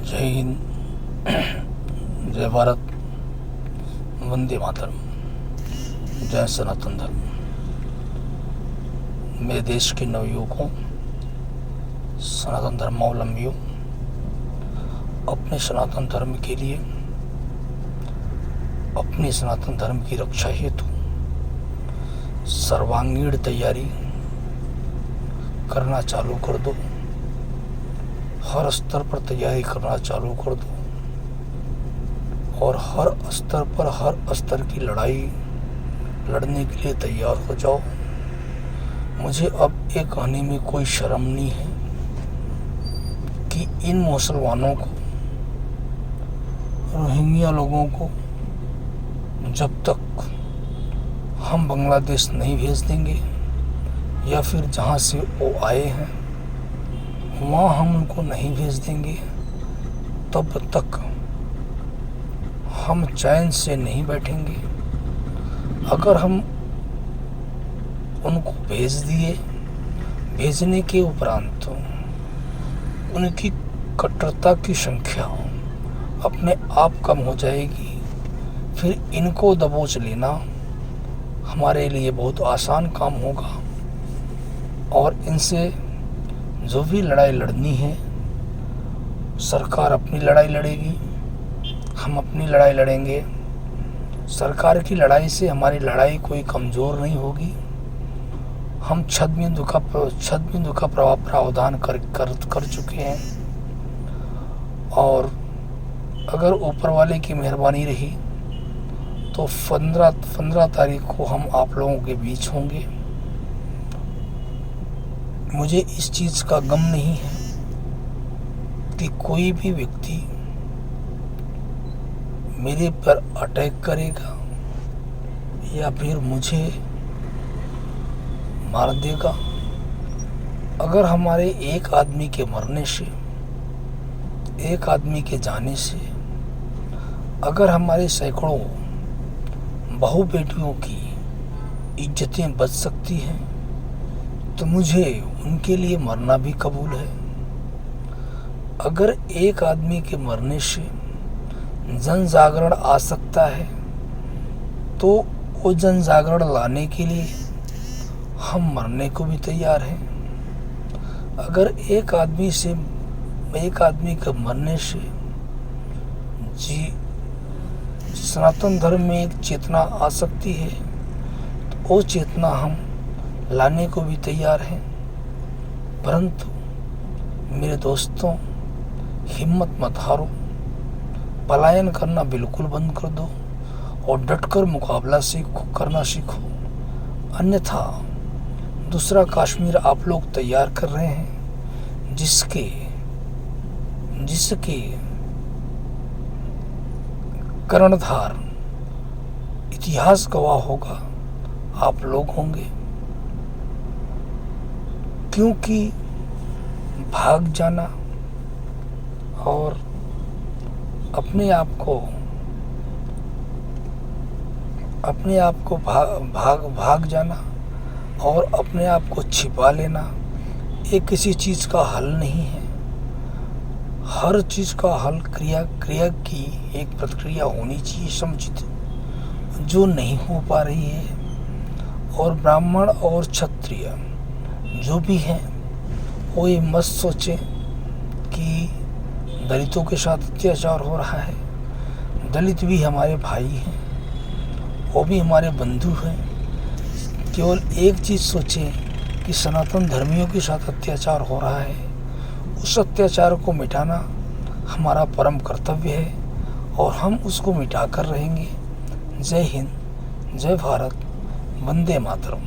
जय हिंद, जय भारत, वंदे मातरम, जय सनातन धर्म। मेरे देश के नवयुवकों, सनातन धर्मावलंबियों, अपने सनातन धर्म के लिए, अपनी सनातन धर्म की रक्षा हेतु सर्वांगीण तैयारी करना चालू कर दो। हर स्तर पर तैयारी करना चालू कर दो और हर स्तर पर हर स्तर की लड़ाई लड़ने के लिए तैयार हो जाओ। मुझे अब ये कहने में कोई शर्म नहीं है कि इन मुसलमानों को, रोहिंग्या लोगों को जब तक हम बांग्लादेश नहीं भेज देंगे या फिर जहाँ से वो आए हैं वहाँ हम उनको नहीं भेज देंगे, तब तक हम चैन से नहीं बैठेंगे। अगर हम उनको भेज दिए, भेजने के उपरांत उनकी कट्टरता की संख्या अपने आप कम हो जाएगी, फिर इनको दबोच लेना हमारे लिए बहुत आसान काम होगा और इनसे जो भी लड़ाई लड़नी है, सरकार अपनी लड़ाई लड़ेगी, हम अपनी लड़ाई लड़ेंगे। सरकार की लड़ाई से हमारी लड़ाई कोई कमज़ोर नहीं होगी। हम छद्मबिंदु का प्रावधान कर चुके हैं और अगर ऊपर वाले की मेहरबानी रही तो 15 तारीख को हम आप लोगों के बीच होंगे। मुझे इस चीज़ का गम नहीं है कि कोई भी व्यक्ति मेरे पर अटैक करेगा या फिर मुझे मार देगा। अगर हमारे एक आदमी के मरने से, एक आदमी के जाने से अगर हमारे सैकड़ों बहू बेटियों की इज्जतें बच सकती हैं तो मुझे उनके लिए मरना भी कबूल है। अगर एक आदमी के मरने से जन जागरण आ सकता है तो वो जन जागरण लाने के लिए हम मरने को भी तैयार हैं। अगर एक आदमी के मरने से सनातन धर्म में एक चेतना आ सकती है तो वो चेतना हम लाने को भी तैयार हैं। परंतु मेरे दोस्तों, हिम्मत मत हारो, पलायन करना बिल्कुल बंद कर दो और डटकर मुकाबला करना सीखो। अन्यथा दूसरा कश्मीर आप लोग तैयार कर रहे हैं जिसके कर्णधार इतिहास गवाह होगा, आप लोग होंगे। क्योंकि भाग जाना और अपने आप को भाग जाना और अपने आप को छिपा लेना ये किसी चीज़ का हल नहीं है। हर चीज़ का हल क्रिया की एक प्रक्रिया होनी चाहिए समुचित, जो नहीं हो पा रही है। और ब्राह्मण और क्षत्रिय जो भी हैं वो ये मत सोचें कि दलितों के साथ अत्याचार हो रहा है। दलित भी हमारे भाई हैं, वो भी हमारे बंधु हैं। केवल एक चीज़ सोचें कि सनातन धर्मियों के साथ अत्याचार हो रहा है, उस अत्याचार को मिटाना हमारा परम कर्तव्य है और हम उसको मिटा कर रहेंगे। जय हिंद, जय भारत, वंदे मातरम।